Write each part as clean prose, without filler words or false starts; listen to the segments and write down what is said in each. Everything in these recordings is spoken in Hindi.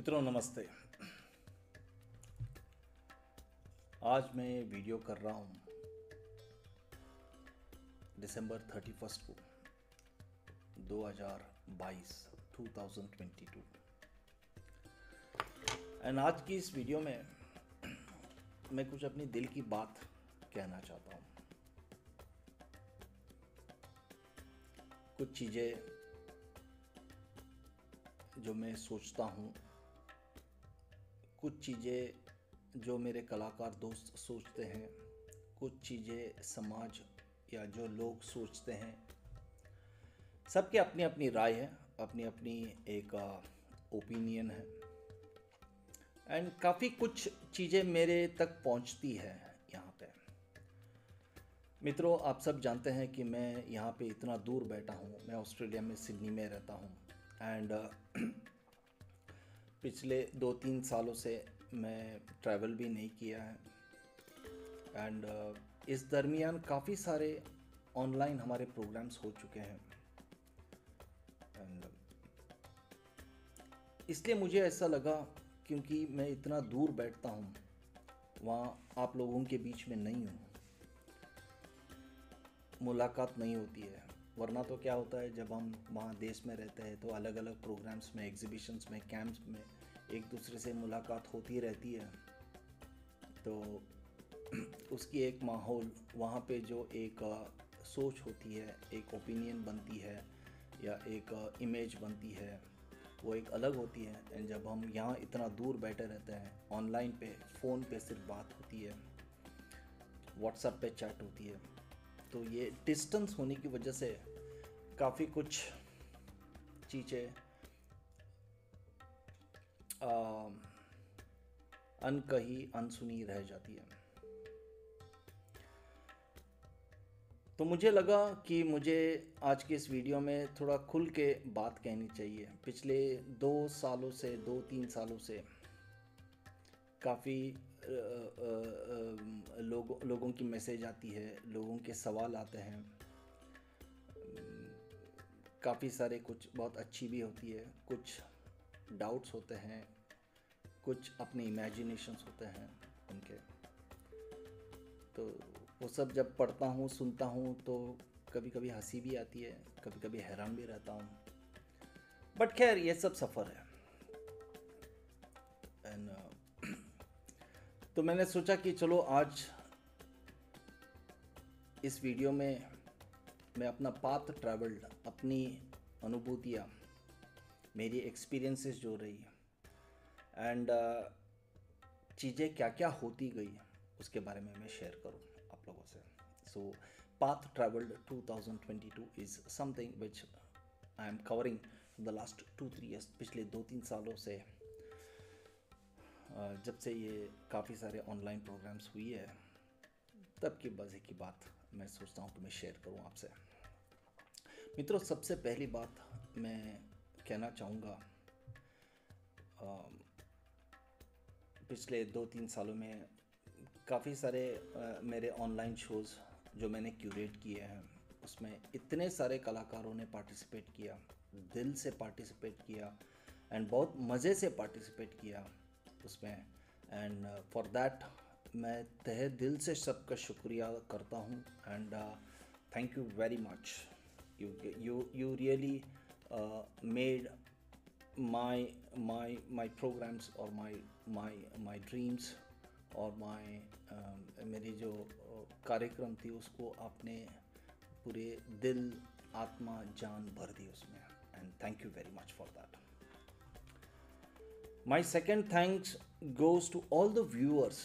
मित्रों नमस्ते। आज मैं वीडियो कर रहा हूँ दिसंबर 31 को 2022 एंड आज की इस वीडियो में मैं कुछ अपनी दिल की बात कहना चाहता हूँ। कुछ चीज़ें जो मैं सोचता हूँ, कुछ चीज़ें जो मेरे कलाकार दोस्त सोचते हैं, कुछ चीज़ें समाज या जो लोग सोचते हैं, सबकी अपनी अपनी राय है, अपनी अपनी एक ओपिनियन है एंड काफ़ी कुछ चीज़ें मेरे तक पहुंचती है यहाँ पे। मित्रों, आप सब जानते हैं कि मैं यहाँ पे इतना दूर बैठा हूँ। मैं ऑस्ट्रेलिया में सिडनी में रहता हूँ एंड पिछले 2-3 सालों से मैं ट्रैवल भी नहीं किया है एंड इस दरमियान काफ़ी सारे ऑनलाइन हमारे प्रोग्राम्स हो चुके हैं एंड इसलिए मुझे ऐसा लगा, क्योंकि मैं इतना दूर बैठता हूँ, वहाँ आप लोगों के बीच में नहीं हूँ, मुलाकात नहीं होती है। वरना तो क्या होता है, जब हम वहाँ देश में रहते हैं तो अलग अलग प्रोग्राम्स में, एग्जीबिशंस में, कैंप्स में एक दूसरे से मुलाकात होती रहती है। तो उसकी एक माहौल, वहाँ पे जो एक सोच होती है, एक ओपिनियन बनती है या एक इमेज बनती है, वो एक अलग होती है। एंड जब हम यहाँ इतना दूर बैठे रहते हैं, ऑनलाइन पे, फ़ोन पे सिर्फ बात होती है, व्हाट्सएप पे चैट होती है, तो ये डिस्टेंस होने की वजह से काफ़ी कुछ चीज़ें अनकही, अनसुनी रह जाती है। तो मुझे लगा कि मुझे आज के इस वीडियो में थोड़ा खुल के बात कहनी चाहिए। पिछले 2-3 सालों से काफ़ी लोगों की मैसेज आती है, लोगों के सवाल आते हैं, काफ़ी सारे, कुछ बहुत अच्छी भी होती है, कुछ डाउट्स होते हैं, कुछ अपने इमेजिनेशंस होते हैं उनके। तो वो सब जब पढ़ता हूँ, सुनता हूँ, तो कभी कभी हंसी भी आती है, कभी कभी हैरान भी रहता हूँ। बट खैर, ये सब सफ़र है एंड तो मैंने सोचा कि चलो आज इस वीडियो में मैं अपना पाथ ट्रैवल्ड, अपनी अनुभूतियाँ, मेरी एक्सपीरियंसेस जो रही एंड चीज़ें क्या क्या होती गई, उसके बारे में मैं शेयर करूँ आप लोगों से। So path travelled 2022 is something which I am covering the last 2-3 years. पिछले 2-3 सालों से जब से ये काफ़ी सारे ऑनलाइन प्रोग्राम्स हुई है, तब की मज़े की बात मैं सोचता हूँ कि मैं शेयर करूँ आपसे। मित्रों, सबसे पहली बात मैं कहना चाहूँगा, पिछले 2-3 सालों में काफ़ी सारे मेरे ऑनलाइन शोज़ जो मैंने क्यूरेट किए हैं, उसमें इतने सारे कलाकारों ने पार्टिसिपेट किया, दिल से पार्टिसिपेट किया एंड बहुत मज़े से पार्टिसिपेट किया उसमें। एंड फॉर दैट मैं तहे दिल से सबका शुक्रिया करता हूँ and thank you very much. you really made my programs or my dreams और मेरी जो कार्यक्रम थी, उसको आपने पूरे दिल, आत्मा, जान भर दी उसमें and thank you very much for that. My second thanks goes to all the viewers,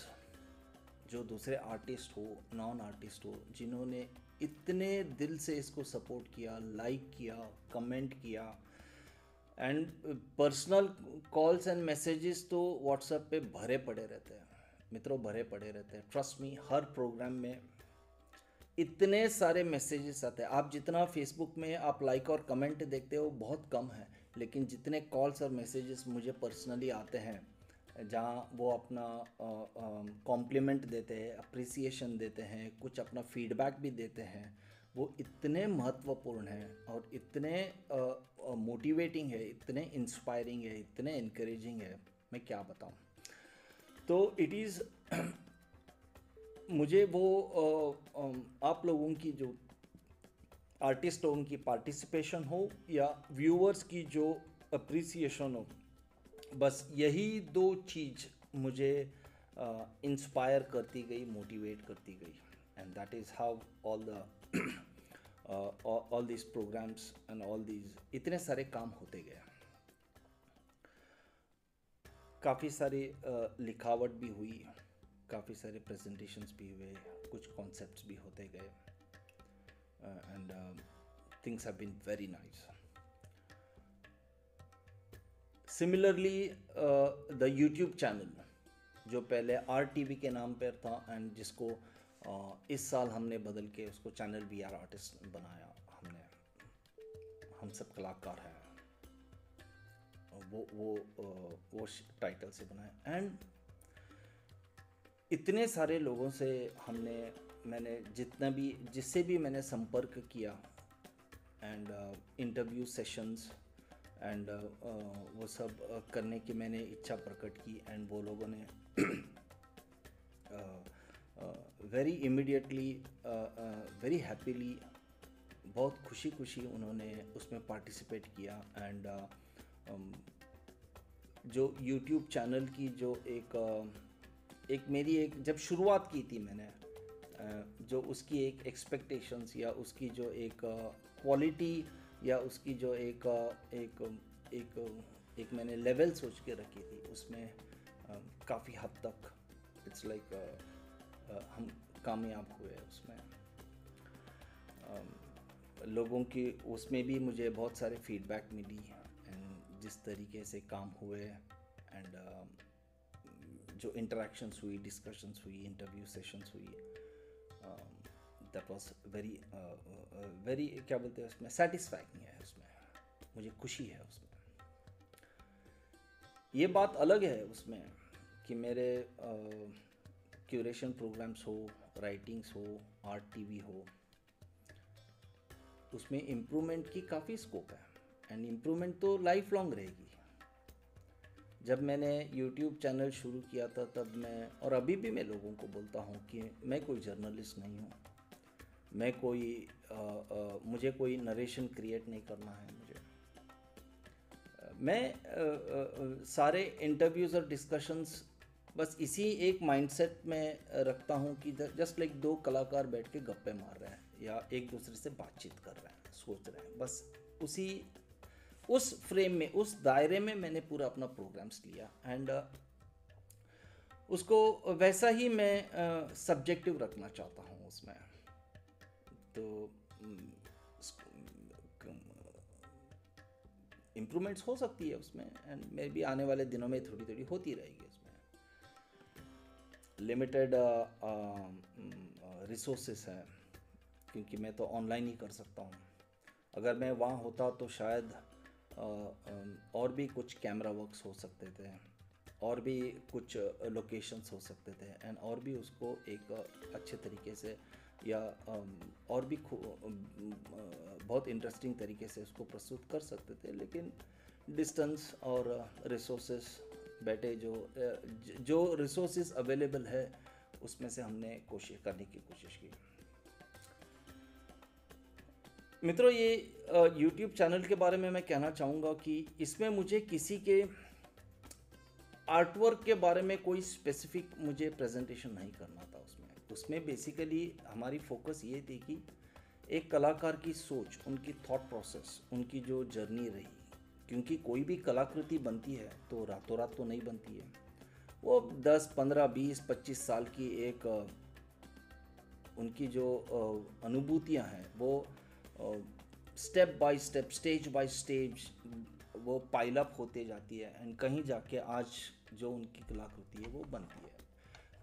जो दूसरे आर्टिस्ट हो, नॉन आर्टिस्ट हो, जिन्होंने इतने दिल से इसको सपोर्ट किया, लाइक किया, कमेंट किया and personal calls and messages तो व्हाट्सएप पे भरे पड़े रहते हैं मित्रों, भरे पड़े रहते हैं। ट्रस्ट मी, हर प्रोग्राम में इतने सारे मैसेजेस आते हैं। आप जितना फेसबुक में आप लाइक और कमेंट देखते हो बहुत कम है, लेकिन जितने कॉल्स और मैसेजेस मुझे पर्सनली आते हैं, जहाँ वो अपना कॉम्प्लीमेंट देते हैं, अप्रिसिएशन देते हैं, कुछ अपना फीडबैक भी देते हैं, वो इतने महत्वपूर्ण हैं और इतने मोटिवेटिंग है, इतने इंस्पायरिंग है, इतने इनकरेजिंग है, मैं क्या बताऊं। तो इट इज़ मुझे वो आप लोगों की जो आर्टिस्ट लोगों की पार्टिसिपेशन हो या व्यूअर्स की जो अप्रिसिएशन हो, बस यही दो चीज़ मुझे इंस्पायर करती गई, मोटिवेट करती गई। And that is how all this programs and all these इतने सारे काम होते गए। काफ़ी सारी लिखावट भी हुई, काफ़ी सारे प्रेजेंटेशंस भी हुए, कुछ कॉन्सेप्ट्स भी होते गए, and things have been very nice. Similarly the YouTube channel जो पहले RTV के नाम पर था एंड जिसको इस साल हमने बदल के उसको चैनल VR आर्टिस्ट बनाया हमने, हम सब कलाकार हैं, वो टाइटल से बनाया। एंड इतने सारे लोगों से मैंने जिससे भी मैंने संपर्क किया, एंड इंटरव्यू सेशंस एंड वो सब करने की मैंने इच्छा प्रकट की, एंड वो लोगों ने वेरी इमीडिएटली, वेरी हैप्पीली, बहुत खुशी उन्होंने उसमें पार्टिसिपेट किया। एंड जो यूट्यूब चैनल की जो एक मेरी एक जब शुरुआत की थी मैंने, जो उसकी एक एक्सपेक्टेशंस या उसकी जो एक क्वालिटी या उसकी जो एक मैंने लेवल सोच के रखी थी, उसमें काफ़ी हद तक इट्स लाइक हम कामयाब हुए उसमें। लोगों की उसमें भी मुझे बहुत सारे फीडबैक मिली, एंड जिस तरीके से काम हुए, एंड जो इंटरेक्शंस हुई, डिस्कशंस हुई, इंटरव्यू सेशंस हुई, दैट वाज वेरी क्या बोलते हैं उसमें, सेटिस्फाइंग है उसमें, मुझे खुशी है उसमें। ये बात अलग है उसमें कि मेरे क्यूरेशन प्रोग्राम्स हो, राइटिंग्स हो, RTV हो, उसमें इम्प्रूवमेंट की काफ़ी स्कोप है, एंड इम्प्रूवमेंट तो लाइफ लॉन्ग रहेगी। जब मैंने यूट्यूब चैनल शुरू किया था तब मैं, और अभी भी मैं लोगों को बोलता हूँ कि मैं कोई जर्नलिस्ट नहीं हूँ, मैं मुझे कोई नरेशन क्रिएट नहीं करना है। मैं सारे इंटरव्यूज़ और डिस्कशंस बस इसी एक माइंडसेट में रखता हूँ कि जस्ट लाइक दो कलाकार बैठ के गप्पे मार रहे हैं या एक दूसरे से बातचीत कर रहे हैं, सोच रहे हैं, बस उस फ्रेम में, उस दायरे में मैंने पूरा अपना प्रोग्राम्स लिया। एंड उसको वैसा ही मैं सब्जेक्टिव रखना चाहता हूँ उसमें। तो इम्प्रूवमेंट्स हो सकती है उसमें, एंड मे भी आने वाले दिनों में थोड़ी थोड़ी होती रहेगी उसमें। लिमिटेड रिसोर्सेस हैं, क्योंकि मैं तो ऑनलाइन ही कर सकता हूँ। अगर मैं वहाँ होता तो शायद और भी कुछ कैमरा वर्क्स हो सकते थे, और भी कुछ लोकेशंस हो सकते थे, एंड और भी उसको एक अच्छे तरीके से या और भी बहुत इंटरेस्टिंग तरीके से उसको प्रस्तुत कर सकते थे। लेकिन डिस्टेंस और रिसोर्सेस बैठे, जो रिसोर्सेस अवेलेबल है उसमें से हमने कोशिश करने की कोशिश की। मित्रों, ये YouTube चैनल के बारे में मैं कहना चाहूँगा कि इसमें मुझे किसी के आर्टवर्क के बारे में कोई स्पेसिफिक मुझे प्रेजेंटेशन नहीं करना था। उसमें बेसिकली हमारी फोकस ये थी कि एक कलाकार की सोच, उनकी थॉट प्रोसेस, उनकी जो जर्नी रही, क्योंकि कोई भी कलाकृति बनती है तो रातों रात तो नहीं बनती है, वो 10, 15, 20, 25 साल की एक उनकी जो अनुभूतियाँ हैं वो step by step, stage by stage वो पाइल अप होते जाती है, एंड कहीं जाके आज जो उनकी कलाकृति है वो बनती है।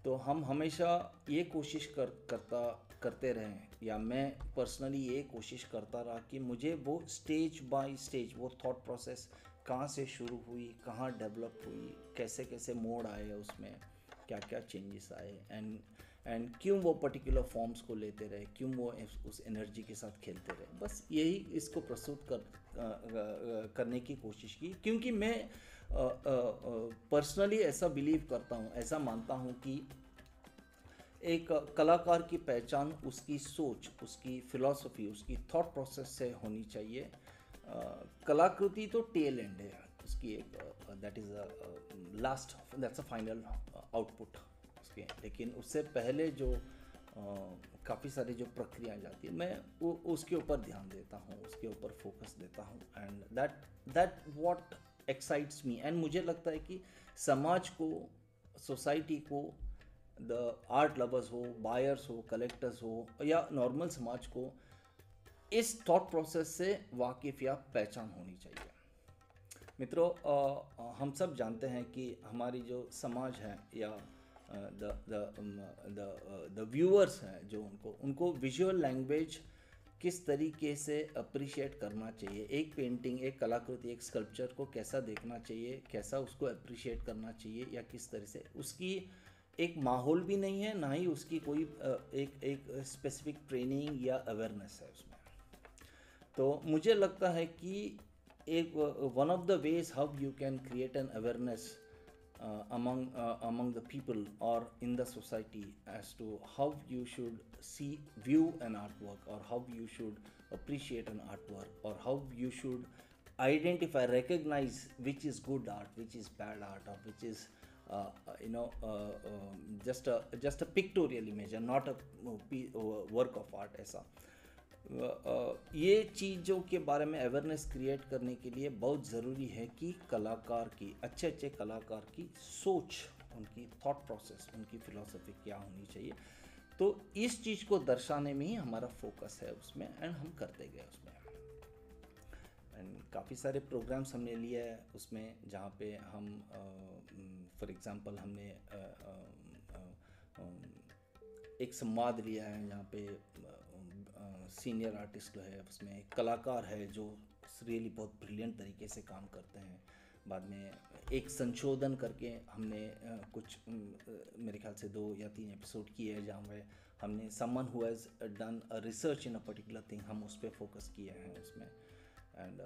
तो हम हमेशा ये कोशिश करते रहें, या मैं पर्सनली ये कोशिश करता रहा कि मुझे वो स्टेज बाय स्टेज वो थॉट प्रोसेस कहाँ से शुरू हुई, कहाँ डेवलप हुई, कैसे कैसे मोड़ आए उसमें, क्या क्या चेंजेस आए, एंड क्यों वो पर्टिकुलर फॉर्म्स को लेते रहे, क्यों वो उस एनर्जी के साथ खेलते रहे। बस यही इसको प्रस्तुत करने की कोशिश की, क्योंकि मैं पर्सनली ऐसा बिलीव करता हूँ, ऐसा मानता हूँ कि एक कलाकार की पहचान उसकी सोच, उसकी फिलॉसफी, उसकी थॉट प्रोसेस से होनी चाहिए। कलाकृति तो टेल एंड है उसकी, एक that is last, that's a final output उसके। लेकिन उससे पहले जो काफ़ी सारी जो प्रक्रिया जाती है, मैं वो उसके ऊपर ध्यान देता हूँ, उसके ऊपर फोकस देता हूँ। And that what excites me. And मुझे लगता है कि समाज को, सोसाइटी को, द आर्ट लवर्स हो, बायर्स हो, कलेक्टर्स हो, या नॉर्मल समाज को इस थॉट प्रोसेस से वाकिफ़ या पहचान होनी चाहिए। मित्रों, हम सब जानते हैं कि हमारी जो समाज है, या द व्यूअर्स हैं जो, उनको विजुअल लैंग्वेज किस तरीके से अप्रिशिएट करना चाहिए, एक पेंटिंग, एक कलाकृति, एक स्कल्पचर को कैसा देखना चाहिए, कैसा उसको अप्रिशिएट करना चाहिए, या किस तरह से उसकी एक माहौल भी नहीं है, ना ही उसकी कोई एक स्पेसिफिक ट्रेनिंग या अवेयरनेस है उसमें। तो मुझे लगता है कि एक one of the ways how you can create an awareness among the people or in the society as to how you should view an artwork, or how you should appreciate an artwork, or how you should identify, recognize which is good art, which is bad art, or which is just a pictorial image and not a work of art। ऐसा ये चीज़ों के बारे में अवेयरनेस क्रिएट करने के लिए बहुत ज़रूरी है कि कलाकार की, अच्छे अच्छे कलाकार की सोच, उनकी थॉट प्रोसेस, उनकी फ़िलॉसफी क्या होनी चाहिए। तो इस चीज़ को दर्शाने में ही हमारा फोकस है उसमें, एंड हम करते गए उसमें। एंड काफ़ी सारे प्रोग्राम्स हमने लिए है उसमें, जहाँ पे हम फॉर एग्ज़ाम्पल हमने एक संवाद लिया है, जहाँ पे सीनियर आर्टिस्ट जो है, उसमें एक कलाकार है जो रियली बहुत ब्रिलियंट तरीके से काम करते हैं। बाद में एक संशोधन करके हमने कुछ मेरे ख्याल से 2 या 3 एपिसोड किए हैं, जहाँ पे हमने someone who has done a research in a particular thing, हम उस पर फोकस किए हैं उसमें। एंड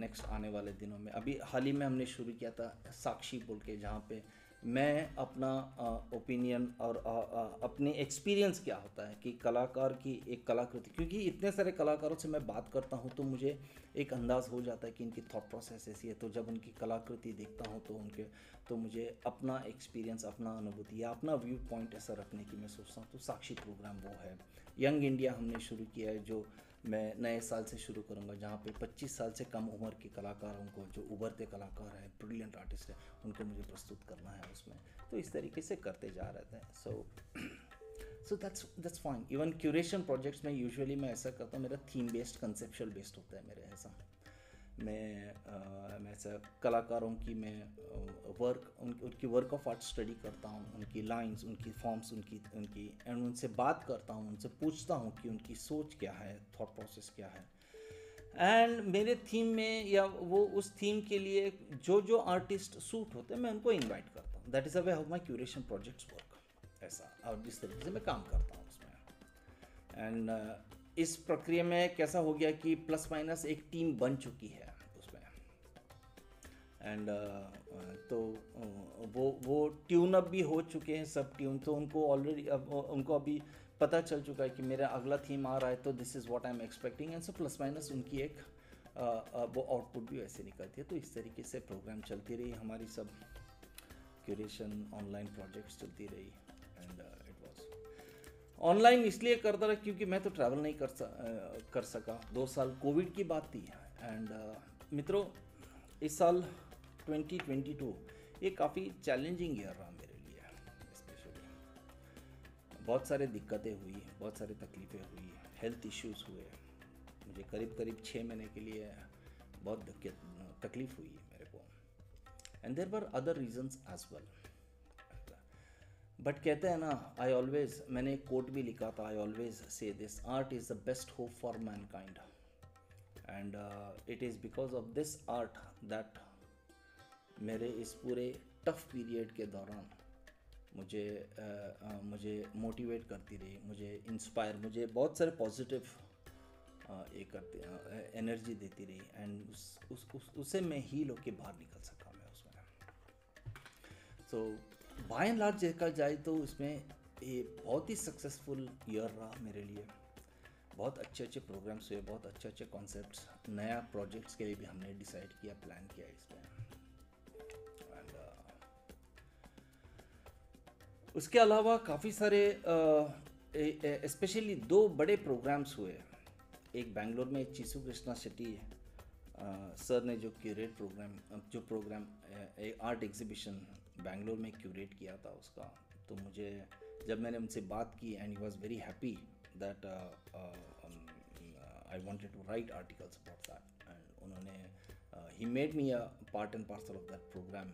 नेक्स्ट आने वाले दिनों में, अभी हाल ही में हमने शुरू किया था साक्षी बोल के, जहाँ पे मैं अपना ओपिनियन और अपने एक्सपीरियंस क्या होता है कि कलाकार की एक कलाकृति, क्योंकि इतने सारे कलाकारों से मैं बात करता हूँ तो मुझे एक अंदाज़ हो जाता है कि इनकी थॉट प्रोसेस ऐसी है। तो जब उनकी कलाकृति देखता हूँ तो मुझे अपना एक्सपीरियंस, अपना अनुभूति या अपना व्यू पॉइंट ऐसा रखने की मैं सोचता हूँ। तो साक्षी प्रोग्राम वो है। यंग इंडिया हमने शुरू किया है, जो मैं नए साल से शुरू करूँगा, जहाँ पे 25 साल से कम उम्र के कलाकारों को, जो उभरते कलाकार हैं, ब्रिलियंट आर्टिस्ट हैं, उनको मुझे प्रस्तुत करना है उसमें। तो इस तरीके से करते जा रहते हैं। So that's fine. Even curation projects में यूजुअली मैं ऐसा करता हूँ, मेरा थीम बेस्ड, कंसेप्चुअल बेस्ड होता है मेरे ऐसा। मैं ऐसा कलाकारों की मैं उनकी वर्क ऑफ आर्ट स्टडी करता हूँ, उनकी लाइंस, उनकी फॉर्म्स, उनकी एंड उनसे बात करता हूँ, उनसे पूछता हूँ कि उनकी सोच क्या है, थॉट प्रोसेस क्या है। एंड मेरे थीम में, या वो उस थीम के लिए जो आर्टिस्ट सूट होते हैं, मैं उनको इनवाइट करता हूँ। That is a way how my curation projects work, ऐसा। और जिस तरीके से मैं काम करता हूँ उसमें। एंड इस प्रक्रिया में कैसा हो गया कि प्लस माइनस एक टीम बन चुकी है उसमें। एंड तो वो ट्यून अप भी हो चुके हैं सब ट्यून, तो उनको ऑलरेडी उनको अभी पता चल चुका है कि मेरा अगला थीम आ रहा है, तो this is what I am expecting. And so plus minus उनकी एक वो आउटपुट भी वैसे निकलती है। तो इस तरीके से प्रोग्राम चलती रही हमारी, सब क्यूरेशन ऑनलाइन प्रोजेक्ट्स चलती रही। एंड इट वाज ऑनलाइन इसलिए करता रहा क्योंकि मैं तो ट्रैवल नहीं कर सका। 2 साल कोविड की बात थी। एंड मित्रों, इस साल 2022 ये काफ़ी चैलेंजिंग ईयर रहा मेरे लिए। स्पेशली बहुत सारे दिक्कतें हुई, बहुत सारी तकलीफ़ें हुई, हेल्थ इश्यूज़ हुए। मुझे करीब 6 महीने के लिए बहुत तकलीफ़ हुई मेरे को। And there were other reasons as well. But कहते हैं ना, मैंने एक कोट भी लिखा था, I always say this, art is the best hope for mankind. And it is because of this art that मेरे इस पूरे टफ पीरियड के दौरान मुझे मोटिवेट करती रही, मुझे इंस्पायर, मुझे बहुत सारे पॉजिटिव ये करते एनर्जी देती रही, एंड उससे मैं हील होके बाहर निकल सका मैं उसमें। सो बाय एंड लार्ज देखा जाए तो इसमें ये बहुत ही सक्सेसफुल ईयर रहा मेरे लिए। बहुत अच्छे अच्छे प्रोग्राम्स हुए, बहुत अच्छे अच्छे कॉन्सेप्ट्स, नया प्रोजेक्ट्स के लिए भी हमने डिसाइड किया, प्लान किया इसमें। एंड उसके अलावा काफ़ी सारे स्पेशली 2 बड़े प्रोग्राम्स हुए। एक बेंगलोर में चीसू कृष्णा शेट्टी सर ने जो प्रोग्राम एक आर्ट एग्जीबिशन बेंगलोर में क्यूरेट किया था उसका, तो मुझे जब मैंने उनसे बात की, and he was very happy that I wanted to write articles about that, and उन्होंने ही made me a part and parcel of that programme.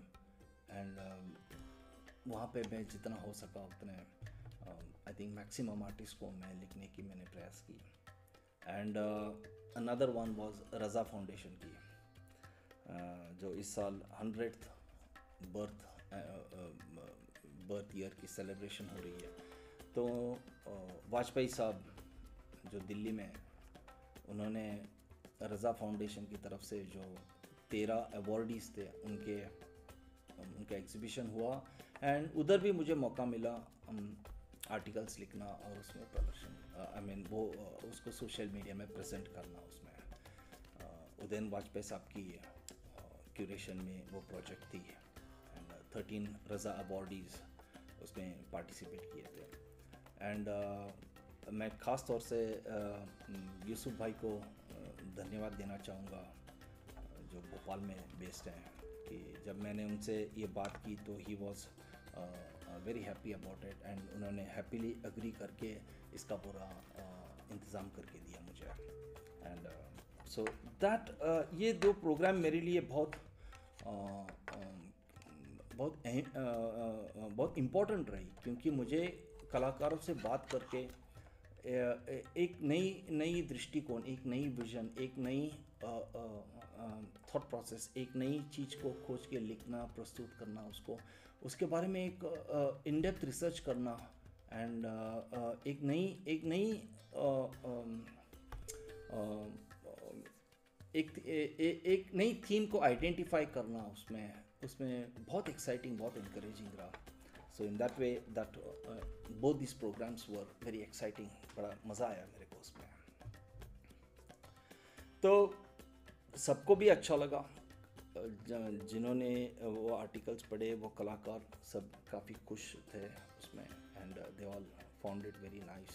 And वहाँ पे मैं जितना हो सका उतने आई थिंक मैक्सिमम आर्टिस्ट को मैं लिखने की मैंने प्रयास की। And another one was Raza foundation की, जो इस साल 100th बर्थ ईयर की सेलिब्रेशन हो रही है। तो वाजपेयी साहब जो दिल्ली में, उन्होंने रज़ा फाउंडेशन की तरफ से जो 13 अवॉर्डीज़ थे उनका एग्जीबिशन हुआ, एंड उधर भी मुझे मौका मिला आर्टिकल्स लिखना और उसमें प्रदर्शन वो उसको सोशल मीडिया में प्रेजेंट करना। उसमें उदयन वाजपेयी साहब की क्यूरेशन में वो प्रोजेक्ट थी, एंड 13 रज़ा अवॉर्डीज़ उसमें पार्टिसिपेट किए थे। एंड मैं ख़ास तौर से यूसुफ भाई को धन्यवाद देना चाहूँगा, जो भोपाल में बेस्ड हैं, कि जब मैंने उनसे ये बात की तो he was very happy about it, and उन्होंने हैप्पीली अग्री करके इसका पूरा इंतज़ाम करके दिया मुझे। एंड सो दैट ये 2 प्रोग्राम मेरे लिए बहुत इम्पोर्टेंट रही, क्योंकि मुझे कलाकारों से बात करके एक नई दृष्टिकोण, एक नई विज़न, एक नई थॉट प्रोसेस, एक नई चीज़ को खोज के लिखना, प्रस्तुत करना, उसके बारे में एक इन डेप्थ रिसर्च करना, एंड एक नई थीम को आइडेंटिफाई करना, उसमें बहुत एक्साइटिंग, बहुत इनकरेजिंग रहा। So in that way that both this programmes were very exciting, बड़ा मज़ा आया मेरे को उसमें। तो सबको भी अच्छा लगा, जिन्होंने वो आर्टिकल्स पढ़े, वो कलाकार सब काफ़ी खुश थे उसमें, and they all found it very nice,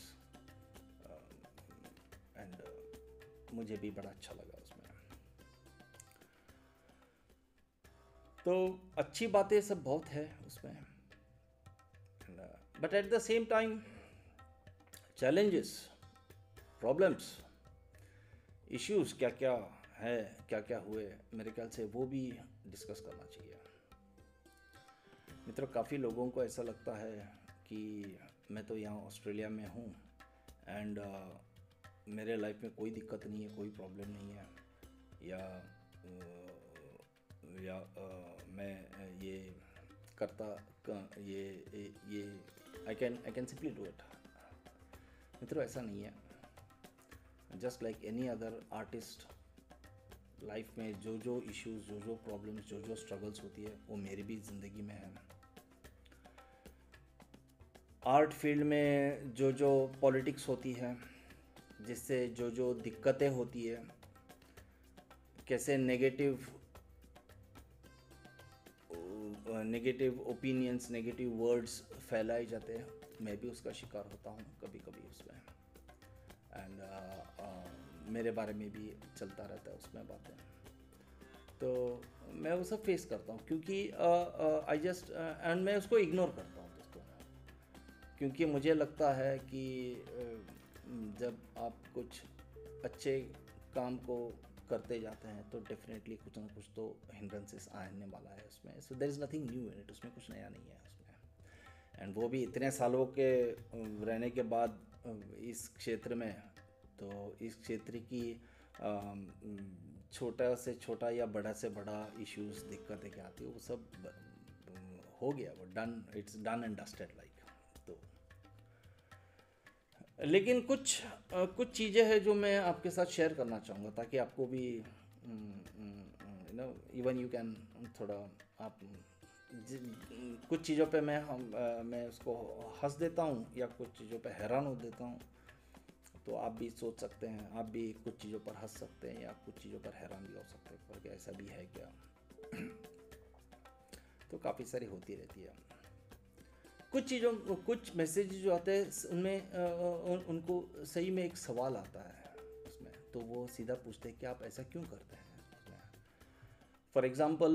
and मुझे भी बड़ा अच्छा लगा उसमें। तो अच्छी बातें सब बहुत है उसमें, but at the same time challenges, problems, issues क्या क्या है, क्या क्या हुए, मेरे ख्याल से वो भी डिस्कस करना चाहिए। मित्रों, काफ़ी लोगों को ऐसा लगता है कि मैं तो यहाँ ऑस्ट्रेलिया में हूँ, एंड मेरे लाइफ में कोई दिक्कत नहीं है, कोई प्रॉब्लम नहीं है, या मैं ये करता, ये I can simply do it. मित्रों, ऐसा नहीं है। Just like any other artist, life में जो इश्यूज, जो प्रॉब्लम्स, जो स्ट्रगल्स होती है, वो मेरी भी ज़िंदगी में है। आर्ट फील्ड में जो पॉलिटिक्स होती है, जिससे जो दिक्कतें होती है, कैसे नेगेटिव ओपिनियंस, नेगेटिव वर्ड्स फैलाए जाते हैं, मैं भी उसका शिकार होता हूँ कभी कभी उसमें, एंड मेरे बारे में भी चलता रहता है उसमें बातें। तो मैं वो सब फेस करता हूँ, क्योंकि एंड मैं उसको इग्नोर करता हूँ दोस्तों, क्योंकि मुझे लगता है कि जब आप कुछ अच्छे काम को करते जाते हैं तो डेफिनेटली कुछ ना कुछ तो हिंड्रेंसेस आने वाला है उसमें। So there is nothing new in it, उसमें कुछ नया नहीं है उसमें। एंड वो भी इतने सालों के रहने के बाद इस क्षेत्र में, तो इस क्षेत्र की छोटा से छोटा या बड़ा से बड़ा इश्यूज़, दिक्कतें क्या आती है, वो सब हो गया वो, done, it's done and dusted like. तो लेकिन कुछ चीज़ें हैं जो मैं आपके साथ शेयर करना चाहूँगा, ताकि आपको भी इवन यू कैन थोड़ा आप कुछ चीज़ों पे मैं उसको हंस देता हूँ या कुछ चीज़ों पे हैरान हो देता हूँ। तो आप भी सोच सकते हैं, आप भी कुछ चीज़ों पर हंस सकते हैं या कुछ चीज़ों पर हैरान भी हो सकते हैं, पर ऐसा भी है क्या। तो काफ़ी सारी होती रहती है। कुछ मैसेज जो आते हैं उनमें उनको सही में एक सवाल आता है उसमें, तो वो सीधा पूछते हैं कि आप ऐसा क्यों करते हैं। फॉर एग्ज़ाम्पल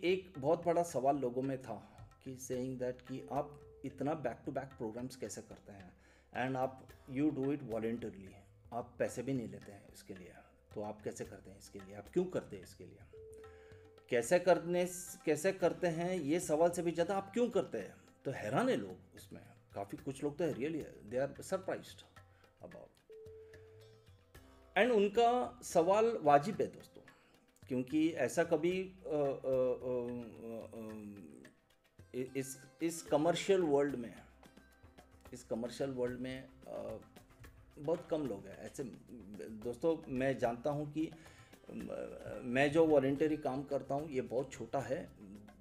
एक बहुत बड़ा सवाल लोगों में था कि सेइंग दैट कि आप इतना बैक टू बैक प्रोग्राम्स कैसे करते हैं, एंड आप यू डू इट वॉलेंटरली, आप पैसे भी नहीं लेते हैं इसके लिए, तो आप कैसे करते हैं इसके लिए, आप क्यों करते हैं इसके लिए, कैसे करते हैं, ये सवाल से भी ज़्यादा आप क्यों करते हैं। तो हैरान है लोग उसमें, काफ़ी कुछ लोग तो है really they are surprised about, and उनका सवाल वाजिब है दोस्तों, क्योंकि ऐसा कभी इस कमर्शियल वर्ल्ड में बहुत कम लोग हैं ऐसे। दोस्तों मैं जानता हूँ कि मैं जो वॉलंटरी काम करता हूँ ये बहुत छोटा है,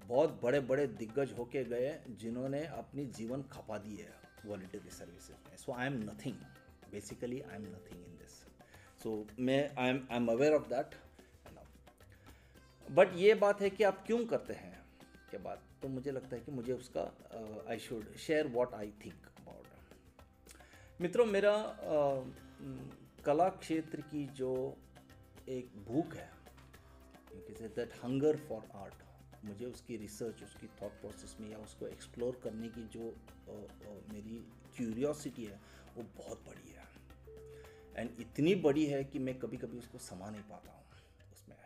बहुत बड़े बड़े दिग्गज होके गए जिन्होंने अपनी जीवन खपा दी है वॉलंटरी सर्विसेज में। So I am nothing, basically I am nothing in this. So I am aware of that. But ये बात है कि आप क्यों करते हैं के बाद, तो मुझे लगता है कि मुझे उसका I should share what I think about. मित्रों, मेरा कला क्षेत्र की जो एक भूख है, दैट हंगर फॉर आर्ट, मुझे उसकी रिसर्च, उसकी थॉट प्रोसेस में या उसको एक्सप्लोर करने की जो मेरी क्यूरियोसिटी है वो बहुत बड़ी है, एंड इतनी बड़ी है कि मैं कभी कभी उसको समा नहीं पाता हूँ उसमें।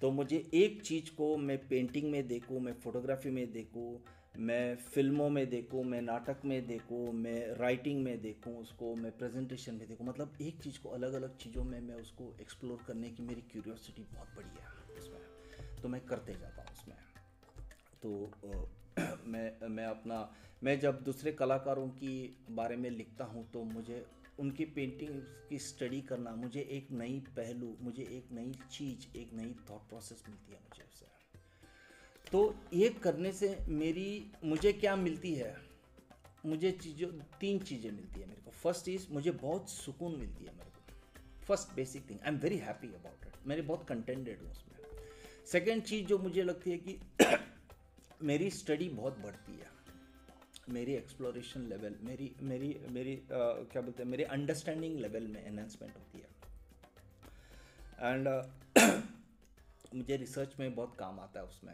तो मुझे एक चीज़ को मैं पेंटिंग में देखूँ, मैं फोटोग्राफी में देखूँ, मैं फिल्मों में देखूँ, मैं नाटक में देखूँ, मैं राइटिंग में देखूँ उसको, मैं प्रेजेंटेशन में देखूँ, मतलब एक चीज़ को अलग अलग चीज़ों में मैं उसको एक्सप्लोर करने की मेरी क्यूरियोसिटी बहुत बड़ी है उसमें, तो मैं करते जाता हूँ उसमें। तो मैं जब दूसरे कलाकारों की बारे में लिखता हूँ तो मुझे उनकी पेंटिंग की स्टडी करना, मुझे एक नई पहलू, मुझे एक नई चीज़, एक नई थॉट प्रोसेस मिलती है मुझे उससे। तो ये करने से मुझे क्या मिलती है, मुझे तीन चीज़ें मिलती है मेरे को। फर्स्ट इज़ मुझे बहुत सुकून मिलती है मेरे को, first basic thing, I am very happy about it, मेरे बहुत कंटेंटेड हूँ उसमें। सेकेंड चीज़ जो मुझे लगती है कि मेरी स्टडी बहुत बढ़ती है, मेरी एक्सप्लोरेशन लेवल, मेरी क्या बोलते हैं, मेरी अंडरस्टैंडिंग लेवल में एनहांसमेंट होती है, एंड मुझे रिसर्च में बहुत काम आता है उसमें।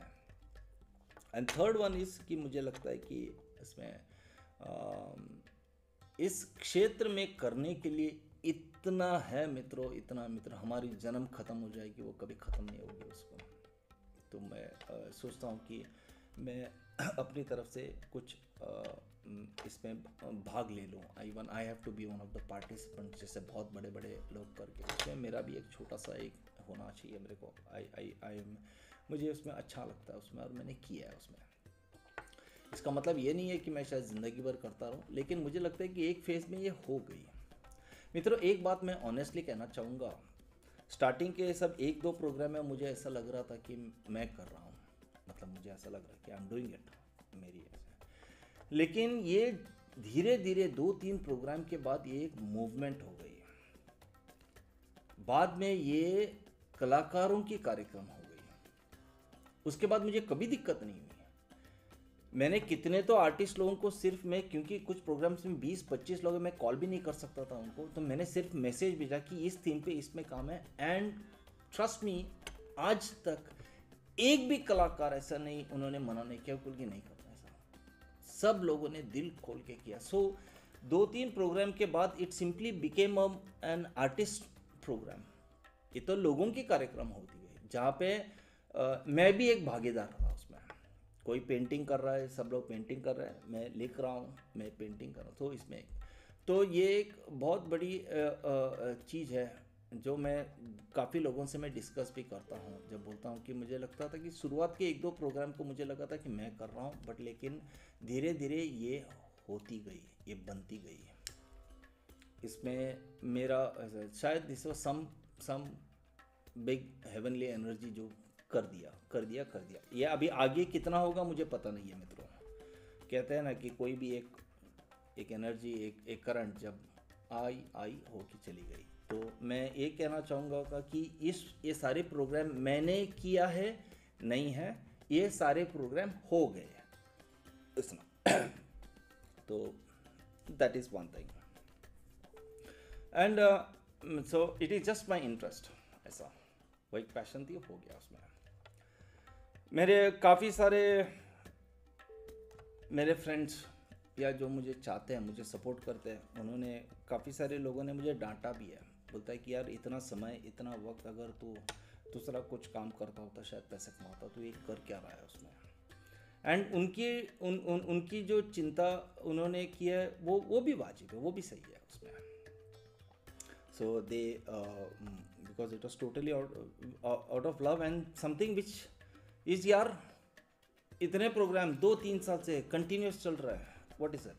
एंड थर्ड वन इज़ कि मुझे लगता है कि इसमें इस क्षेत्र में करने के लिए इतना है मित्रों, इतना मित्र, हमारी जन्म खत्म हो जाएगी, वो कभी ख़त्म नहीं होगी उसको। तो मैं सोचता हूँ कि मैं अपनी तरफ से कुछ इसमें भाग ले लूँ। Even I have to be one of the participant, जैसे बहुत बड़े बड़े लोग करके, उसमें मेरा भी एक छोटा सा एक होना चाहिए मेरे को। मुझे उसमें अच्छा लगता है उसमें, और मैंने किया है उसमें। इसका मतलब ये नहीं है कि मैं शायद ज़िंदगी भर करता रहूँ, लेकिन मुझे लगता है कि एक फेज़ में ये हो गई। मित्रों, एक बात मैं ऑनेस्टली कहना चाहूँगा, स्टार्टिंग के सब 1-2 प्रोग्राम में मुझे ऐसा लग रहा था कि मैं कर रहा हूँ, मतलब मुझे ऐसा लग रहा है कि आई एम डूइंग इट मेरी ऐसे। लेकिन ये धीरे धीरे 2-3 प्रोग्राम के बाद ये एक मूवमेंट हो गई, बाद में ये कलाकारों की कार्यक्रम हो गई, उसके बाद मुझे कभी दिक्कत नहीं हुई। मैंने कितने तो आर्टिस्ट लोगों को सिर्फ मैं, क्योंकि कुछ प्रोग्राम्स में 20-25 लोग, मैं कॉल भी नहीं कर सकता था उनको, तो मैंने सिर्फ मैसेज भेजा कि इस थीम पे इसमें काम है, एंड ट्रस्ट मी, आज तक एक भी कलाकार ऐसा नहीं, उन्होंने मना नहीं किया कि नहीं करना ऐसा, सब लोगों ने दिल खोल के किया। सो 2-3 प्रोग्राम के बाद it simply became an artist program, ये तो लोगों की कार्यक्रम होती है, जहाँ पे मैं भी एक भागीदार रहा उसमें। कोई पेंटिंग कर रहा है, सब लोग पेंटिंग कर रहे हैं, मैं लिख रहा हूँ, मैं पेंटिंग कर रहा हूँ, तो इसमें तो ये एक बहुत बड़ी चीज़ है जो मैं काफ़ी लोगों से मैं डिस्कस भी करता हूँ, जब बोलता हूँ कि मुझे लगता था कि शुरुआत के एक दो प्रोग्राम को मुझे लगा था कि मैं कर रहा हूँ, बट लेकिन धीरे धीरे ये होती गई, ये बनती गई। इसमें मेरा शायद this was some big heavenly energy जो कर दिया। ये अभी आगे कितना होगा मुझे पता नहीं है मित्रों। कहते हैं ना कि कोई भी एक एनर्जी, एक करंट जब आई होके चली गई। तो मैं ये कहना चाहूँगा कि ये सारे प्रोग्राम मैंने किया है नहीं है, ये सारे प्रोग्राम हो गए हैं इसमें। तो that is one thing, and so it is just my interest. ऐसा वो एक पैशन थी, हो गया उसमें। मेरे काफ़ी सारे मेरे फ्रेंड्स या जो मुझे चाहते हैं, मुझे सपोर्ट करते हैं, उन्होंने काफ़ी सारे लोगों ने मुझे डांटा भी है। बोलता है कि यार इतना समय, इतना वक्त अगर तू दूसरा कुछ काम करता होता, शायद पैसे कमाता, तो ये कर क्या रहा है उसमें। एंड उनकी जो चिंता उन्होंने की है वो भी वाजिब है, वो भी सही है उसमें। So they because it was totally out of love and something which is, यार इतने प्रोग्राम 2-3 साल से कंटिन्यूस चल रहा है, व्हाट इज़ इट।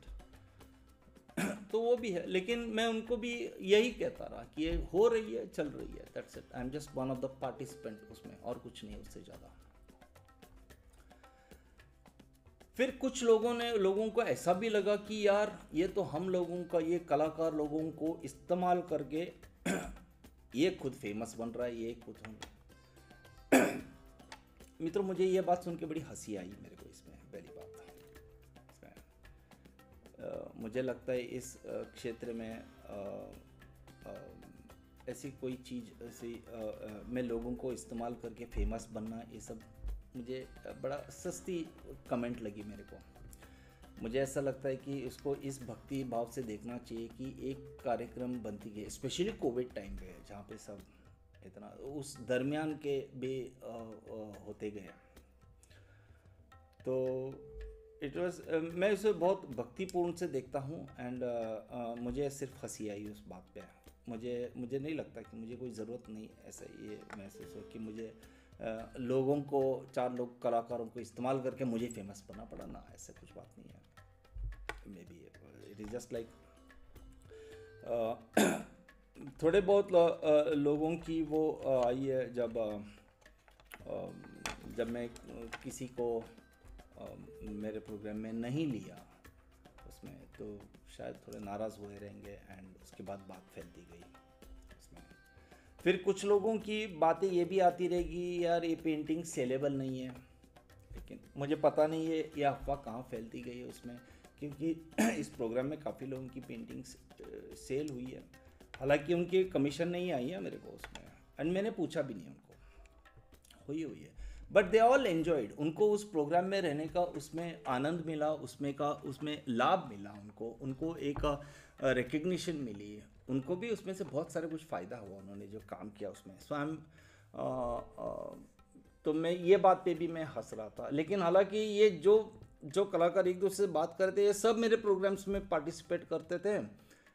तो वो भी है, लेकिन मैं उनको भी यही कहता रहा कि ये हो रही है, चल रही है, that's it. I am just one of the participant उसमें, और कुछ नहीं उससे ज़्यादा। फिर कुछ लोगों को ऐसा भी लगा कि यार ये तो हम लोगों का, ये कलाकार लोगों को इस्तेमाल करके ये खुद फेमस बन रहा है, ये खुद हम। मित्रों, मुझे ये बात सुन के बड़ी हंसी आई मेरे को इसमें। पहली बात मुझे लगता है इस क्षेत्र में ऐसी कोई चीज़ ऐसी मैं लोगों को इस्तेमाल करके फेमस बनना, ये सब मुझे बड़ा सस्ती कमेंट लगी मेरे को। मुझे ऐसा लगता है कि इसको इस भक्ति भाव से देखना चाहिए कि एक कार्यक्रम बनती गई, स्पेशली कोविड टाइम पे जहाँ पे सब इतना उस दरमियान के भी होते गए। तो इट वाज, मैं इसे बहुत भक्तिपूर्ण से देखता हूँ। एंड मुझे सिर्फ हंसी आई उस बात पे। मुझे नहीं लगता कि मुझे कोई ज़रूरत नहीं ऐसा ये महसूस हो कि मुझे लोगों को, 4 लोग कलाकारों को इस्तेमाल करके मुझे फेमस बनना पड़ा ना, ऐसा कुछ बात नहीं है। May be it is just like थोड़े बहुत लोगों की वो आई है। जब मैं किसी को मेरे प्रोग्राम में नहीं लिया उसमें, तो शायद थोड़े नाराज़ हुए रहेंगे, एंड उसके बाद बात फैलती गई उसमें। फिर कुछ लोगों की बातें ये भी आती रहेगी, यार ये पेंटिंग सेलेबल नहीं है। लेकिन मुझे पता नहीं है ये अफवाह कहाँ फैलती गई है उसमें, क्योंकि इस प्रोग्राम में काफ़ी लोगों की पेंटिंग्स सेल हुई है, हालांकि उनकी कमीशन नहीं आई है मेरे को उसमें, एंड मैंने पूछा भी नहीं उनको, हुई है। बट दे ऑल एन्जॉयड, उनको उस प्रोग्राम में रहने का उसमें आनंद मिला, उसमें लाभ मिला, उनको एक रिकग्निशन मिली, उनको भी उसमें से बहुत सारे कुछ फ़ायदा हुआ, उन्होंने जो काम किया उसमें। सो आई एम तो मैं ये बात पे भी मैं हंस रहा था। लेकिन हालांकि ये जो कलाकार एक दूसरे से बात करते, ये सब मेरे प्रोग्राम्स में पार्टिसिपेट करते थे,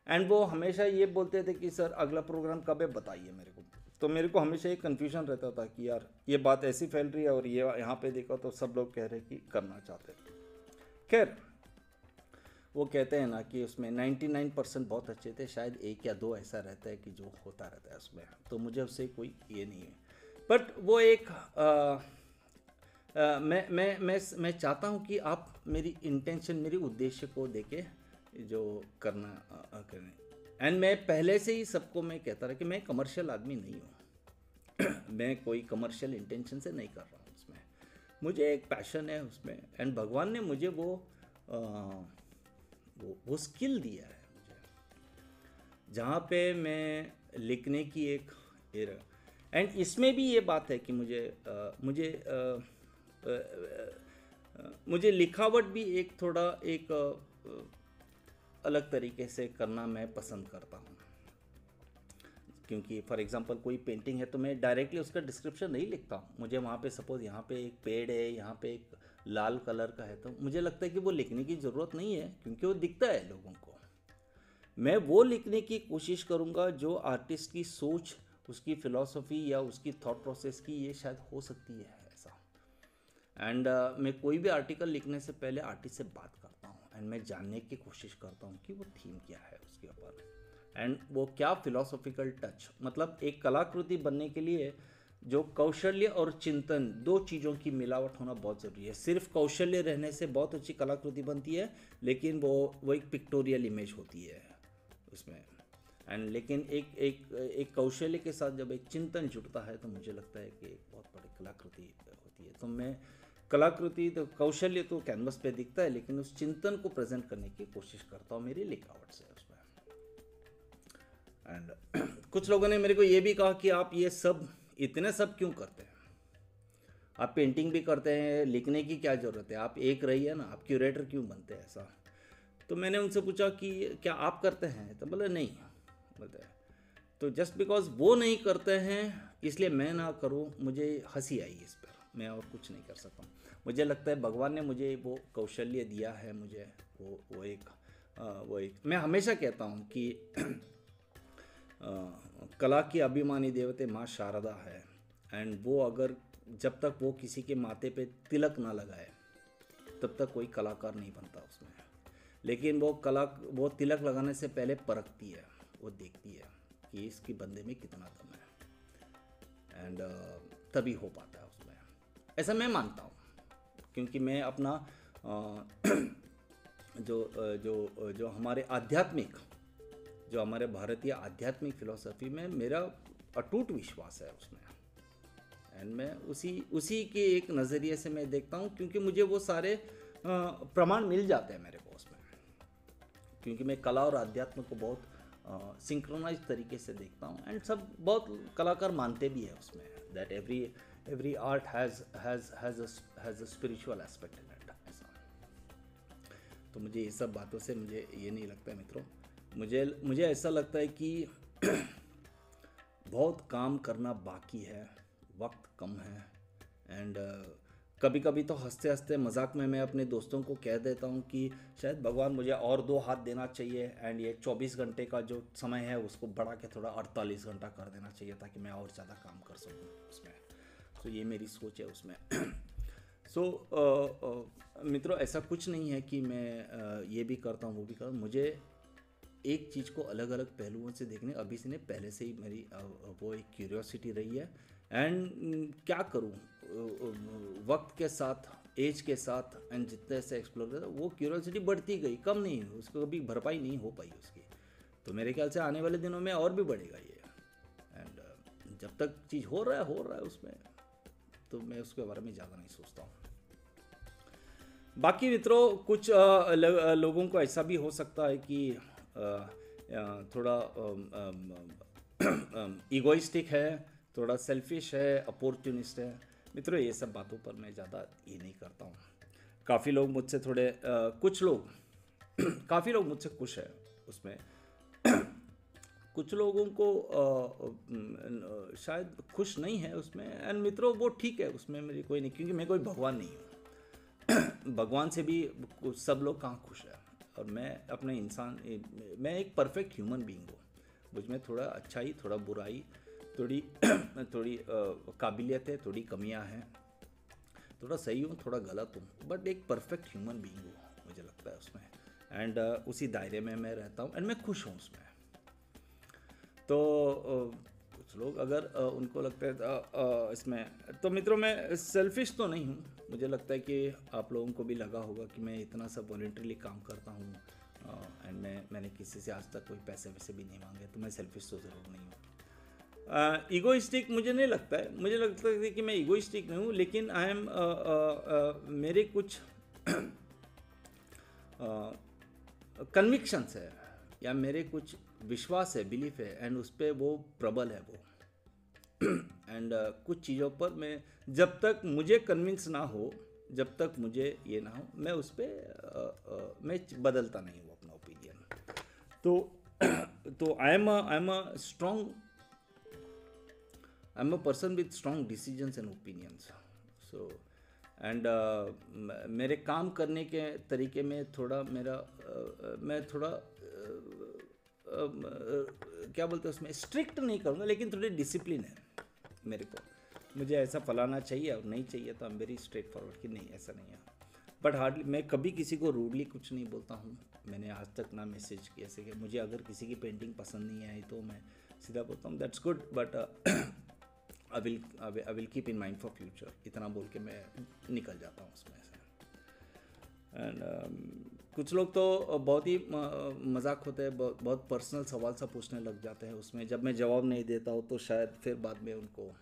एंड वो हमेशा ये बोलते थे कि सर अगला प्रोग्राम कब है, बताइए मेरे को। तो मेरे को हमेशा एक कन्फ्यूजन रहता था कि यार ये बात ऐसी फैल रही है, और ये यहाँ पे देखो तो सब लोग कह रहे कि करना चाहते थे। खैर, वो कहते हैं ना कि उसमें 99% बहुत अच्छे थे, शायद 1 या 2 ऐसा रहता है कि जो होता रहता है उसमें, तो मुझे उससे कोई ये नहीं है। बट वो एक मैं चाहता हूँ कि आप मेरी इंटेंशन, मेरे उद्देश्य को देके जो करना करें। एंड मैं पहले से ही सबको मैं कहता रहा कि मैं कमर्शियल आदमी नहीं हूँ। मैं कोई कमर्शियल इंटेंशन से नहीं कर रहा हूँ उसमें, मुझे एक पैशन है उसमें, एंड भगवान ने मुझे वो स्किल दिया है मुझे, जहाँ पे मैं लिखने की एक एंड इसमें भी ये बात है कि मुझे लिखावट भी एक थोड़ा एक अलग तरीके से करना मैं पसंद करता हूँ। क्योंकि फॉर एग्जांपल कोई पेंटिंग है तो मैं डायरेक्टली उसका डिस्क्रिप्शन नहीं लिखता हूँ। मुझे वहाँ पे सपोज यहाँ पे एक पेड़ है, यहाँ पे एक लाल कलर का है, तो मुझे लगता है कि वो लिखने की ज़रूरत नहीं है, क्योंकि वो दिखता है लोगों को। मैं वो लिखने की कोशिश करूँगा जो आर्टिस्ट की सोच उसकी फ़िलॉसफी या उसकी थॉट प्रोसेस की ये शायद हो सकती है ऐसा। एंड मैं कोई भी आर्टिकल लिखने से पहले आर्टिस्ट से बात करता हूँ एंड मैं जानने की कोशिश करता हूँ कि वो थीम क्या है उसके ऊपर, एंड वो क्या फिलोसॉफिकल टच, मतलब एक कलाकृति बनने के लिए जो कौशल्य और चिंतन, दो चीज़ों की मिलावट होना बहुत ज़रूरी है। सिर्फ कौशल्य रहने से बहुत अच्छी कलाकृति बनती है, लेकिन वो एक पिक्टोरियल इमेज होती है उसमें। एंड लेकिन एक कौशल्य के साथ जब एक चिंतन जुड़ता है तो मुझे लगता है कि एक बहुत बड़ी कलाकृति होती है। तो मैं कलाकृति, तो कौशल्य तो कैनवस पे दिखता है, लेकिन उस चिंतन को प्रेजेंट करने की कोशिश करता हूँ मेरी लिखावट से उसमें। एंड कुछ लोगों ने मेरे को ये भी कहा कि आप ये सब इतने सब क्यों करते हैं, आप पेंटिंग भी करते हैं, लिखने की क्या ज़रूरत है, आप एक रहिए ना, आप क्यूरेटर क्यों बनते हैं ऐसा। तो मैंने उनसे पूछा कि क्या आप करते हैं, तो बोले नहीं, बोलते हैं। तो जस्ट बिकॉज वो नहीं करते हैं इसलिए मैं ना करूं, मुझे हंसी आई इस पर, मैं और कुछ नहीं कर सकता हूँ। मुझे लगता है भगवान ने मुझे वो कौशल्य दिया है, मुझे वो एक मैं हमेशा कहता हूँ कि कला की अभिमानी देवते माँ शारदा है, एंड वो अगर जब तक वो किसी के माथे पे तिलक ना लगाए तब तक कोई कलाकार नहीं बनता उसमें। लेकिन वो तिलक लगाने से पहले परखती है, वो देखती है कि इसकी बंदे में कितना दम है, एंड तभी हो पाता है उसमें, ऐसा मैं मानता हूँ। क्योंकि मैं अपना जो हमारे जो हमारे भारतीय आध्यात्मिक फिलॉसफी में मेरा अटूट विश्वास है उसमें, एंड मैं उसी के एक नज़रिए से मैं देखता हूँ, क्योंकि मुझे वो सारे प्रमाण मिल जाते हैं मेरे को उसमें, क्योंकि मैं कला और अध्यात्म को बहुत सिंक्रोनाइज तरीके से देखता हूँ, एंड सब बहुत कलाकार मानते भी है उसमें that every art has a spiritual aspect in it ऐसा। तो मुझे ये सब बातों से मुझे ये नहीं लगता है मित्रों, मुझे ऐसा लगता है कि बहुत काम करना बाकी है, वक्त कम है, एंड कभी कभी तो हंसते हंसते मजाक में मैं अपने दोस्तों को कह देता हूँ कि शायद भगवान मुझे और 2 हाथ देना चाहिए, एंड ये 24 घंटे का जो समय है उसको बढ़ा के थोड़ा 48 घंटा कर देना चाहिए ताकि मैं और ज़्यादा काम कर सकूँ उसमें। तो ये मेरी सोच है उसमें। मित्रों, ऐसा कुछ नहीं है कि मैं ये भी करता हूँ वो भी करता हूँ, मुझे एक चीज़ को अलग अलग पहलुओं से देखने अभी से नहीं, पहले से ही मेरी वो एक क्यूरियोसिटी रही है, एंड क्या करूँ वक्त के साथ, एज के साथ, एंड जितने से एक्सप्लोर करता वो क्यूरियोसिटी बढ़ती गई, कम नहीं, उसको कभी भरपाई नहीं हो पाई उसकी। तो मेरे ख्याल से आने वाले दिनों में और भी बढ़ेगा ये, एंड जब तक चीज़ हो रहा है उसमें, तो मैं उसके बारे में ज़्यादा नहीं सोचता हूँ। बाकी मित्रों, कुछ लोगों को ऐसा भी हो सकता है कि थोड़ा ईगोइस्टिक है, थोड़ा सेल्फिश है, अपॉर्चुनिस्ट है। मित्रों, ये सब बातों पर मैं ज़्यादा ये नहीं करता हूँ। काफ़ी लोग मुझसे थोड़े कुछ लोग काफ़ी लोग मुझसे खुश है उसमें, कुछ लोगों को शायद खुश नहीं है उसमें, एंड मित्रों वो ठीक है, उसमें मेरी कोई नहीं, क्योंकि मैं कोई भगवान नहीं हूँ। भगवान से भी सब लोग कहाँ खुश है, और मैं अपने मैं एक परफेक्ट ह्यूमन बीइंग हूँ। मुझ में थोड़ा अच्छाई, थोड़ा बुराई, थोड़ी काबिलियत है, थोड़ी कमियां हैं, थोड़ा सही हूँ, थोड़ा गलत हूँ, बट एक परफेक्ट ह्यूमन बीइंग हूँ मुझे लगता है उसमें, एंड उसी दायरे में मैं रहता हूँ, एंड मैं खुश हूँ उसमें। तो कुछ लोग अगर उनको लगता है इसमें, तो मित्रों मैं सेल्फिश तो नहीं हूँ। मुझे लगता है कि आप लोगों को भी लगा होगा कि मैं इतना सब वॉलंटरीली काम करता हूँ, एंड मैंने किसी से आज तक कोई पैसे वैसे भी नहीं मांगे, तो मैं सेल्फिश तो ज़रूर नहीं हूँ। ईगोइस्टिक मुझे नहीं लगता है, मुझे लगता है कि मैं ईगोइस्टिक नहीं हूँ, लेकिन आई एम मेरे कुछ कन्विक्शंस है, या मेरे कुछ विश्वास है, बिलीफ है, एंड उस पर वो प्रबल है वो। एंड कुछ चीज़ों पर मैं जब तक मुझे कन्विंस ना हो, जब तक मुझे ये ना हो, मैं उस पर मैं बदलता नहीं हूँ अपना ओपिनियन। तो I am a person with strong decisions and opinions. So and मेरे काम करने के तरीके में थोड़ा मैं थोड़ा क्या बोलते हैं उसमें, स्ट्रिक्ट नहीं करूँगा, लेकिन थोड़ी डिसिप्लिन है मेरे को। मुझे ऐसा फलाना चाहिए और नहीं चाहिए तो I am very straight forward कि नहीं ऐसा नहीं है। बट हार्डली मैं कभी किसी को रूडली कुछ नहीं बोलता हूँ। मैंने आज तक ना मैसेज किया ऐसे कि मुझे अगर किसी की पेंटिंग पसंद नहीं आई तो मैं सीधा बोलता हूँ that's good but I will keep in mind for future, इतना बोल के मैं निकल जाता हूँ उसमें से। एंड कुछ लोग तो बहुत ही मजाक होते हैं, बहुत पर्सनल सवाल सा पूछने लग जाते हैं उसमें। जब मैं जवाब नहीं देता हूँ तो शायद फिर बाद में उनको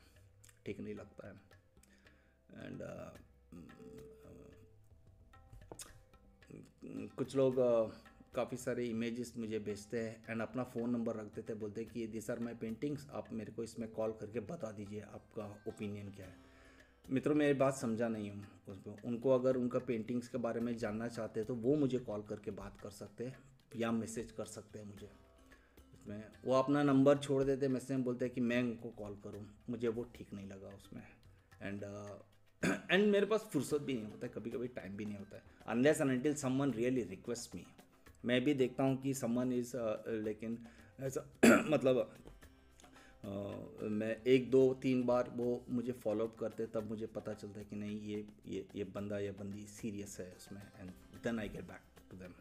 ठीक नहीं लगता है। एंड कुछ लोग काफ़ी सारे इमेजेस मुझे भेजते हैं एंड अपना फ़ोन नंबर रख देते हैं, बोलते हैं कि दिस आर माई पेंटिंग्स, आप मेरे को इसमें कॉल करके बता दीजिए आपका ओपिनियन क्या है। मित्रों मेरी बात समझा नहीं हूँ उसको, उनको अगर उनका पेंटिंग्स के बारे में जानना चाहते हैं तो वो मुझे कॉल करके बात कर सकते हैं या मैसेज कर सकते हैं मुझे उसमें। वो अपना नंबर छोड़ देते मैसेज में, बोलते हैं कि मैं उनको कॉल करूँ, मुझे वो ठीक नहीं लगा उसमें। एंड एंड मेरे पास फुर्सत भी नहीं होता है, कभी कभी टाइम भी नहीं होता है, unless and until someone really request me. मैं भी देखता हूँ कि समवन इज़ लेकिन ऐसा मतलब मैं 1 2 3 बार वो मुझे फॉलोअप करते तब मुझे पता चलता है कि नहीं ये बंदा या बंदी सीरियस है उसमें, and then I get back to them,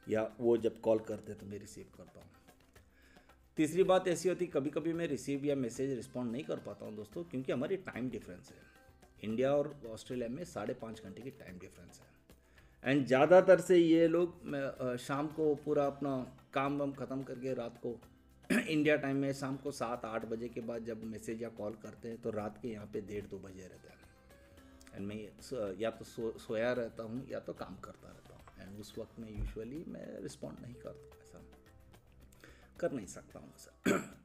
या वो जब कॉल करते तो मैं रिसीव करता हूँ। तीसरी बात ऐसी होती कभी कभी मैं रिसीव या मैसेज रिस्पॉन्ड नहीं कर पाता हूँ दोस्तों, क्योंकि हमारी टाइम डिफरेंस है। इंडिया और ऑस्ट्रेलिया में 5.5 घंटे की टाइम डिफरेंस है। एंड ज़्यादातर से ये लोग शाम को पूरा अपना काम वाम ख़त्म करके रात को इंडिया टाइम में शाम को 7-8 बजे के बाद जब मैसेज या कॉल करते हैं तो रात के यहाँ पे 1:30-2 बजे रहते हैं। एंड मैं या तो सोया रहता हूँ या तो काम करता रहता हूँ, एंड उस वक्त में यूजुअली मैं रिस्पॉन्ड नहीं करता, ऐसा कर नहीं सकता हूँ ऐसा।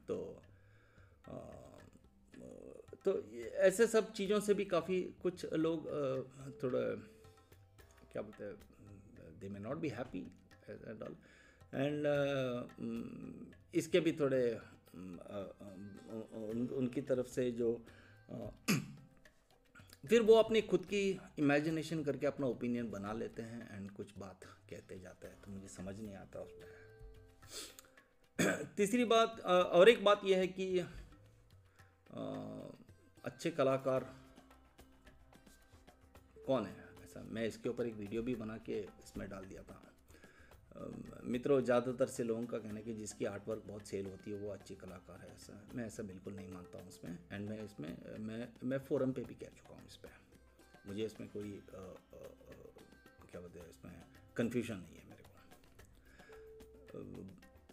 तो ऐसे सब चीज़ों से भी काफ़ी कुछ लोग थोड़ा क्या बोलते हैं, they may not be happy at all. And इसके भी थोड़े उनकी तरफ से जो फिर वो अपनी खुद की इमेजिनेशन करके अपना ओपिनियन बना लेते हैं एंड कुछ बात कहते जाते हैं, तो मुझे समझ नहीं आता उसमें। तीसरी बात और एक बात यह है कि अच्छे कलाकार कौन है, ऐसा मैं इसके ऊपर एक वीडियो भी बना के इसमें डाल दिया था। मित्रों ज़्यादातर से लोगों का कहना है कि जिसकी आर्ट वर्क बहुत सेल होती है वो अच्छी कलाकार है, ऐसा मैं ऐसा बिल्कुल नहीं मानता हूँ इसमें। एंड मैं इसमें मैं फोरम पे भी कह चुका हूँ इस पर, मुझे इसमें कोई क्या बोलते हैं इसमें कन्फ्यूजन नहीं है मेरे को।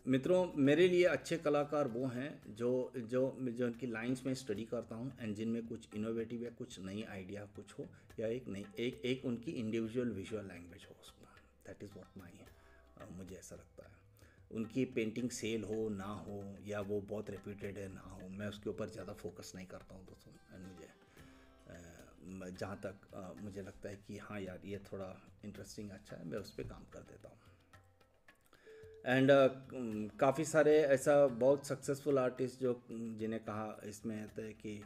मित्रों मेरे लिए अच्छे कलाकार वो हैं जो जो जो उनकी लाइंस में स्टडी करता हूँ एंड जिनमें कुछ इनोवेटिव या कुछ नई आइडिया कुछ हो, या एक उनकी इंडिविजुअल विजुअल लैंग्वेज हो उसमें, दैट इज़ व्हाट माई मुझे ऐसा लगता है। उनकी पेंटिंग सेल हो ना हो या वो बहुत रेप्यूटेड है ना हो, मैं उसके ऊपर ज़्यादा फोकस नहीं करता हूँ दोस्तों। एंड मुझे जहाँ तक मुझे लगता है कि हाँ यार ये थोड़ा इंटरेस्टिंग अच्छा है, मैं उस पर काम कर देता हूँ। एंड काफ़ी सारे ऐसा बहुत सक्सेसफुल आर्टिस्ट जो जिन्हें कहा इसमें होता है कि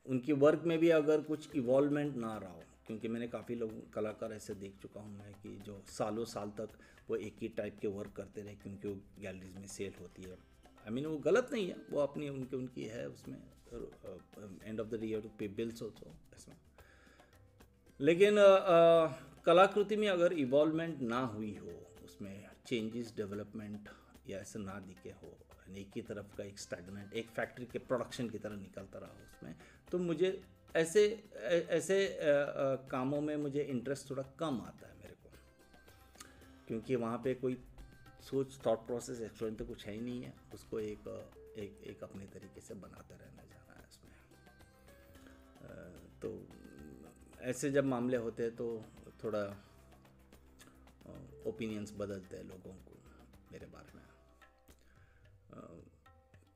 उनकी वर्क में भी अगर कुछ इवॉल्वमेंट ना रहा हो, क्योंकि मैंने काफ़ी लोग कलाकार ऐसे देख चुका हूँ मैं कि जो सालों साल तक वो एक ही टाइप के वर्क करते रहे क्योंकि वो गैलरीज में सेल होती है। आई मीन वो गलत नहीं है, वो अपनी उनकी है उसमें, and of the day to pay bills also इसमें। लेकिन कलाकृति में अगर इवॉल्वमेंट ना हुई हो, उसमें चेंजेस डेवलपमेंट या ऐसा ना दिखे हो, एक ही तरफ का एक स्टैग्नेंट एक फैक्ट्री के प्रोडक्शन की तरह निकलता रहा उसमें, तो मुझे ऐसे कामों में मुझे इंटरेस्ट थोड़ा कम आता है मेरे को, क्योंकि वहाँ पे कोई सोच थॉट प्रोसेस एक्चुअली तो कुछ है ही नहीं है, उसको एक अपने तरीके से बनाते रहना जाना है उसमें। तो ऐसे जब मामले होते हैं तो थोड़ा ओपिनियंस बदलते हैं लोगों को मेरे बारे में।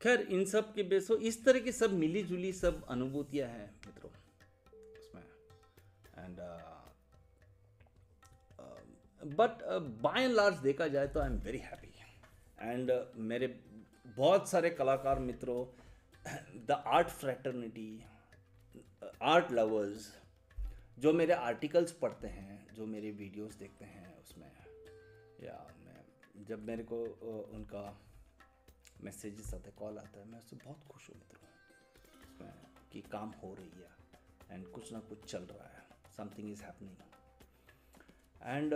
खैर इन सब के बेसो इस तरह की सब मिली जुली सब अनुभूतियाँ हैं मित्रों उसमें। And but by and large देखा जाए तो I am very happy. And मेरे बहुत सारे कलाकार मित्रों, the art fraternity, art lovers जो मेरे आर्टिकल्स पढ़ते हैं, जो मेरे वीडियोस देखते हैं उसमें, या मैं जब मेरे को उनका मैसेजेस आते, कॉल आता है, मैं उससे बहुत खुश हूँ मित्रों उसमें कि काम हो रही है एंड कुछ ना कुछ चल रहा है, समथिंग इज़ हैपनिंग। एंड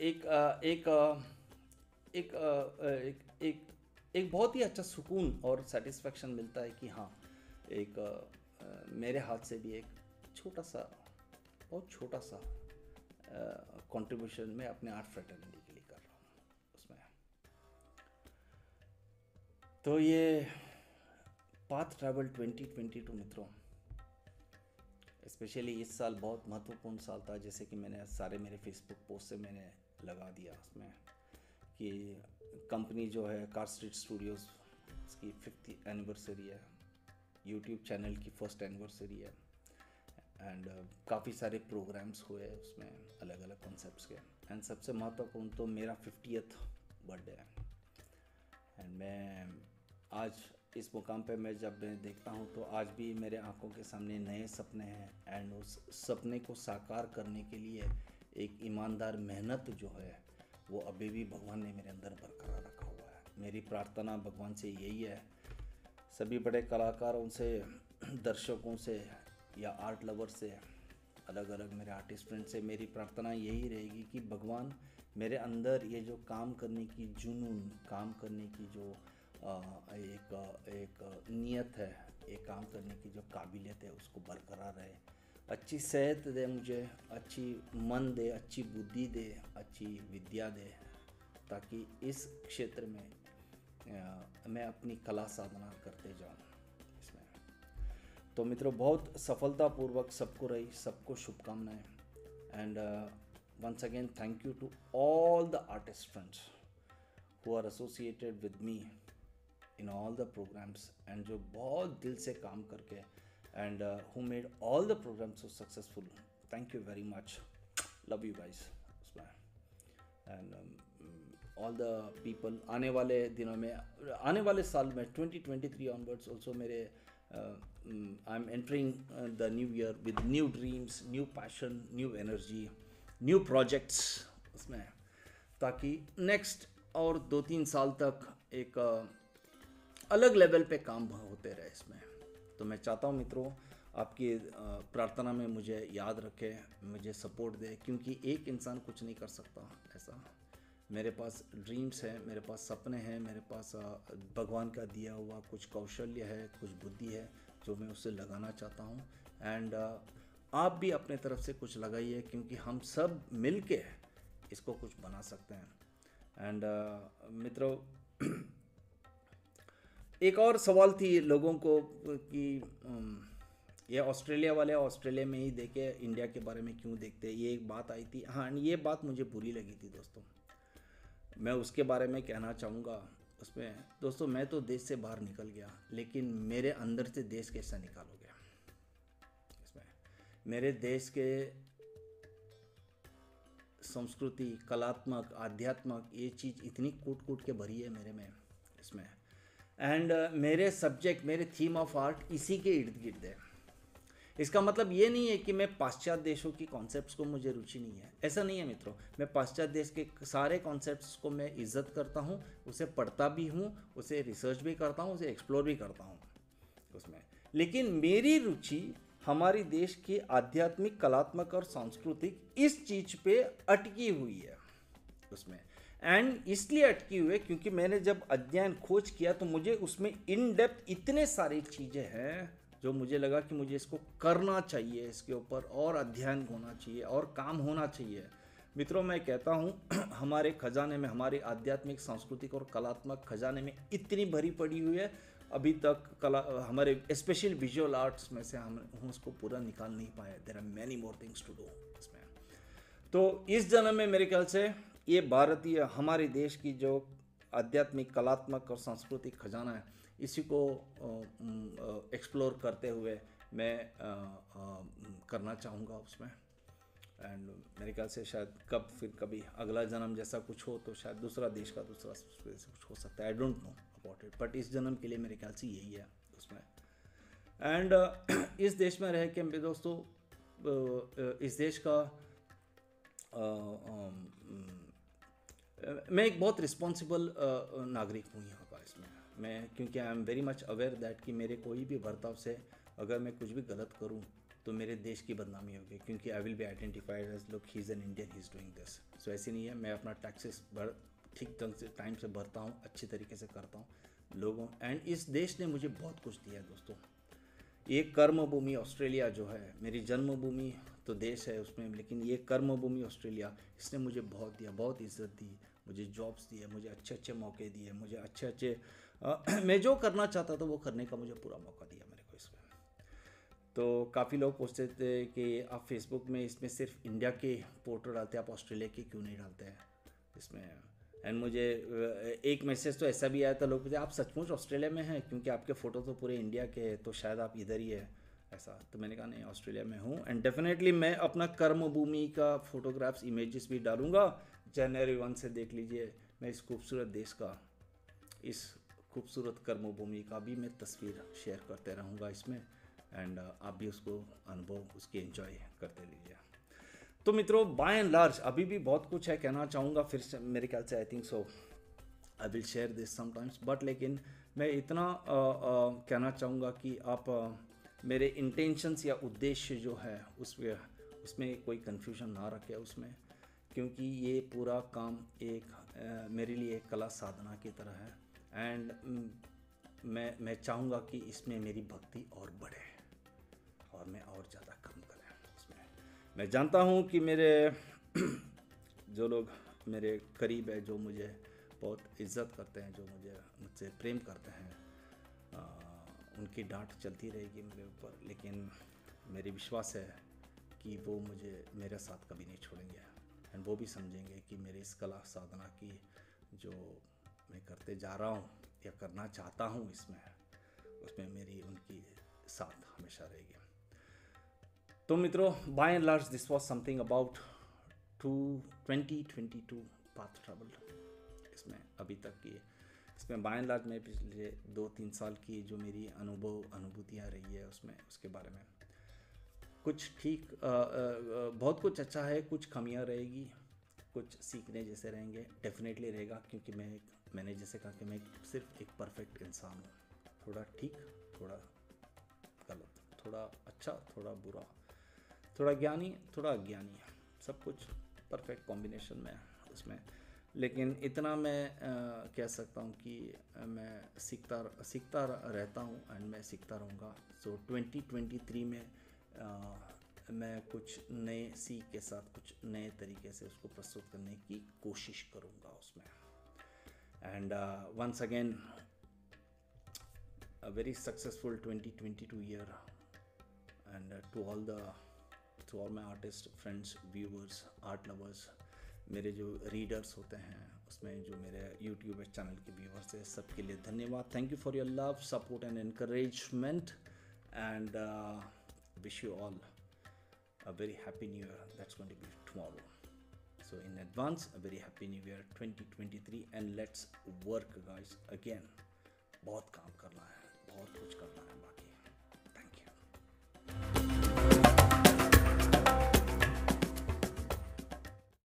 एक एक एक एक एक एक बहुत ही अच्छा सुकून और सेटिस्फेक्शन मिलता है कि हाँ, एक मेरे हाथ से भी एक छोटा सा, बहुत छोटा सा कंट्रीब्यूशन मैं अपने आर्ट फ्रेटर्निटी के लिए कर रहा हूँ उसमें। तो ये पाथ ट्रैवल 2022 मित्रों, स्पेशली इस साल बहुत महत्वपूर्ण साल था, जैसे कि मैंने सारे मेरे फेसबुक पोस्ट से मैंने लगा दिया उसमें कि कंपनी जो है कार स्ट्रीट स्टूडियोज़, उसकी 50th एनिवर्सरी है, यूट्यूब चैनल की 1st एनिवर्सरी है एंड काफ़ी सारे प्रोग्राम्स हुए उसमें अलग अलग कॉन्सेप्ट्स के। एंड सबसे महत्वपूर्ण तो मेरा 50th बर्थडे है। एंड मैं आज इस मुकाम पे मैं जब मैं देखता हूँ तो आज भी मेरे आंखों के सामने नए सपने हैं एंड उस सपने को साकार करने के लिए एक ईमानदार मेहनत जो है वो अभी भी भगवान ने मेरे अंदर बरकरार रखा हुआ है। मेरी प्रार्थना भगवान से यही है, सभी बड़े कलाकारों से, दर्शकों से या आर्ट लवर से, अलग अलग मेरे आर्टिस्ट फ्रेंड से मेरी प्रार्थना यही रहेगी कि भगवान मेरे अंदर ये जो काम करने की जुनून, काम करने की जो एक नियत है, एक काम करने की जो काबिलियत है उसको बरकरार रहे, अच्छी सेहत दे मुझे, अच्छी मन दे, अच्छी बुद्धि दे, अच्छी विद्या दे, ताकि इस क्षेत्र में मैं अपनी कला साधना करते जाऊं इसमें। तो मित्रों, बहुत सफलतापूर्वक सबको रही, सबको शुभकामनाएं। And once again thank you to all the artist friends who are associated with me in all the programs and जो बहुत दिल से काम करके and who made all the programs so successful. Thank you very much, love you guys उसमें। एंड ऑल द पीपल आने वाले दिनों में, आने वाले साल में 2023 ऑनवर्ड्स ऑल्सो मेरे I am entering the new year with new dreams, new passion, new energy, new projects उसमें, ताकि नेक्स्ट और 2-3 साल तक एक अलग लेवल पे काम होते रहे इसमें। तो मैं चाहता हूँ मित्रों आपकी प्रार्थना में मुझे याद रखे, मुझे सपोर्ट दे, क्योंकि एक इंसान कुछ नहीं कर सकता ऐसा। मेरे पास ड्रीम्स हैं, मेरे पास सपने हैं, मेरे पास भगवान का दिया हुआ कुछ कौशल्य है, कुछ बुद्धि है जो मैं उससे लगाना चाहता हूँ। एंड आप भी अपने तरफ से कुछ लगाइए, क्योंकि हम सब मिल के इसको कुछ बना सकते हैं। एंड मित्रों, एक और सवाल थी लोगों को कि ये ऑस्ट्रेलिया वाले ऑस्ट्रेलिया में ही देखे, इंडिया के बारे में क्यों देखते, ये एक बात आई थी। हाँ, ये बात मुझे बुरी लगी थी दोस्तों, मैं उसके बारे में कहना चाहूँगा उसमें। दोस्तों, मैं तो देश से बाहर निकल गया, लेकिन मेरे अंदर से देश कैसा निकालोगे इसमें? मेरे देश के संस्कृति, कलात्मक, आध्यात्मक, ये चीज़ इतनी कूट कूट के भरी है मेरे में इसमें। एंड मेरे सब्जेक्ट, मेरे थीम ऑफ आर्ट इसी के इर्द गिर्द है। इसका मतलब ये नहीं है कि मैं पाश्चात्य देशों की कॉन्सेप्ट्स को मुझे रुचि नहीं है, ऐसा नहीं है मित्रों। मैं पाश्चात्य देश के सारे कॉन्सेप्ट्स को मैं इज्जत करता हूँ, उसे पढ़ता भी हूँ, उसे रिसर्च भी करता हूँ, उसे एक्सप्लोर भी करता हूँ उसमें। लेकिन मेरी रुचि हमारी देश की आध्यात्मिक, कलात्मक और सांस्कृतिक इस चीज़ पे अटकी हुई है उसमें। एंड इसलिए अटकी हुई है क्योंकि मैंने जब अध्ययन खोज किया तो मुझे उसमें इन डेप्थ इतने सारी चीज़ें हैं जो मुझे लगा कि मुझे इसको करना चाहिए, इसके ऊपर और अध्ययन होना चाहिए और काम होना चाहिए। मित्रों, मैं कहता हूँ हमारे खजाने में, हमारे आध्यात्मिक, सांस्कृतिक और कलात्मक खजाने में इतनी भरी पड़ी हुई है, अभी तक कला हमारे स्पेशल विजुअल आर्ट्स में से हम उसको पूरा निकाल नहीं पाए। There are many more things to do इसमें। तो इस जन्म में मेरे ख्याल से ये भारतीय, हमारे देश की जो आध्यात्मिक, कलात्मक और सांस्कृतिक खजाना है, इसी को एक्सप्लोर करते हुए मैं करना चाहूँगा उसमें। एंड मेरे ख्याल से शायद फिर कभी अगला जन्म जैसा कुछ हो तो शायद दूसरा देश का दूसरा कुछ हो सकता है, I don't know about it, but इस जन्म के लिए मेरे ख्याल से यही है उसमें। एंड इस देश में रह के मेरे दोस्तों, इस देश का मैं एक बहुत रिस्पॉन्सिबल नागरिक हूँ यहाँ का इसमें। मैं क्योंकि I am very much aware that कि मेरे कोई भी बर्ताव से अगर मैं कुछ भी गलत करूँ तो मेरे देश की बदनामी होगी, क्योंकि I will be identified as look he is an Indian, he is doing this. So ऐसी नहीं है, मैं अपना टैक्सेस ठीक ढंग से टाइम से भरता हूँ, अच्छी तरीके से करता हूँ लोगों, एंड इस देश ने मुझे बहुत कुछ दिया है दोस्तों। ये कर्म भूमि ऑस्ट्रेलिया जो है, मेरी जन्मभूमि तो देश है उसमें, लेकिन ये कर्म भूमि ऑस्ट्रेलिया, इसने मुझे बहुत दिया, बहुत इज्जत दी, मुझे जॉब्स दिए, मुझे अच्छे अच्छे मौके दिए, मुझे अच्छे अच्छे मैं जो करना चाहता था वो करने का मुझे पूरा मौका दिया मेरे को इसमें। तो काफ़ी लोग पूछते थे कि आप फेसबुक में इसमें सिर्फ इंडिया के फोटो डालते हैं, आप ऑस्ट्रेलिया के क्यों नहीं डालते हैं इसमें। एंड मुझे एक मैसेज तो ऐसा भी आया था, लोग पूछते आप सचमुच ऑस्ट्रेलिया में हैं, क्योंकि आपके फ़ोटो तो पूरे इंडिया के हैं, तो शायद आप इधर ही है ऐसा। तो मैंने कहा नहीं, ऑस्ट्रेलिया में हूँ, एंड डेफिनेटली मैं अपना कर्म भूमि का फोटोग्राफ्स इमेजेस भी डालूंगा। जनवरी 1 से देख लीजिए, मैं इस खूबसूरत देश का, इस खूबसूरत कर्म भूमि का भी मैं तस्वीर शेयर करते रहूँगा इसमें, एंड आप भी उसको अनुभव उसकी एंजॉय करते लीजिए। तो मित्रों, बाय एंड लार्ज अभी भी बहुत कुछ है कहना चाहूँगा, फिर से मेरे ख्याल से I think so I will share this sometimes, but लेकिन मैं इतना कहना चाहूँगा कि आप मेरे इंटेंशंस या उद्देश्य जो है उसमें कोई कन्फ्यूजन ना रखें उसमें, क्योंकि ये पूरा काम एक मेरे लिए एक कला साधना की तरह है, एंड मैं चाहूँगा कि इसमें मेरी भक्ति और बढ़े और मैं और ज़्यादा काम करें इसमें। मैं जानता हूँ कि मेरे जो लोग मेरे करीब है, जो मुझे बहुत इज्जत करते हैं, जो मुझसे प्रेम करते हैं, उनकी डांट चलती रहेगी मेरे ऊपर, लेकिन मेरी विश्वास है कि वो मुझे मेरे साथ कभी नहीं छोड़ेंगे, एंड वो भी समझेंगे कि मेरी इस कला साधना की जो मैं करते जा रहा हूँ या करना चाहता हूँ उसमें मेरी उनकी साथ हमेशा रहेगी। तो मित्रों, by and large this was something about 2022 path travel. इसमें अभी तक की, इसमें बाय एंड लार्ज में पिछले 2-3 साल की जो मेरी अनुभूतियाँ रही है उसमें, उसके बारे में कुछ ठीक बहुत कुछ अच्छा है, कुछ कमियां रहेगी, कुछ सीखने जैसे रहेंगे, डेफिनेटली रहेगा, क्योंकि मैंने जैसे कहा कि मैं सिर्फ एक परफेक्ट इंसान हूँ, थोड़ा ठीक, थोड़ा गलत, थोड़ा अच्छा, थोड़ा बुरा, थोड़ा ज्ञानी, थोड़ा अज्ञानी, सब कुछ परफेक्ट कॉम्बिनेशन में उसमें। लेकिन इतना मैं कह सकता हूँ कि मैं सीखता रहता हूँ, एंड मैं सीखता रहूँगा। सो 2023 में मैं कुछ नए सीख के साथ कुछ नए तरीके से उसको प्रस्तुत करने की कोशिश करूँगा उसमें। And once again a very successful 2022 year, and to all my artist friends, viewers, art lovers, मेरे जो रीडर्स होते हैं उसमें, जो मेरे यूट्यूब चैनल के व्यूवर्स हैं, सबके लिए धन्यवाद। Thank you for your love, support and encouragement, and wish you all a very happy new year that's going to be tomorrow. So in advance, a very happy new year 2023, and let's work guys again. बहुत काम करना है, बहुत कुछ करना है बाकी।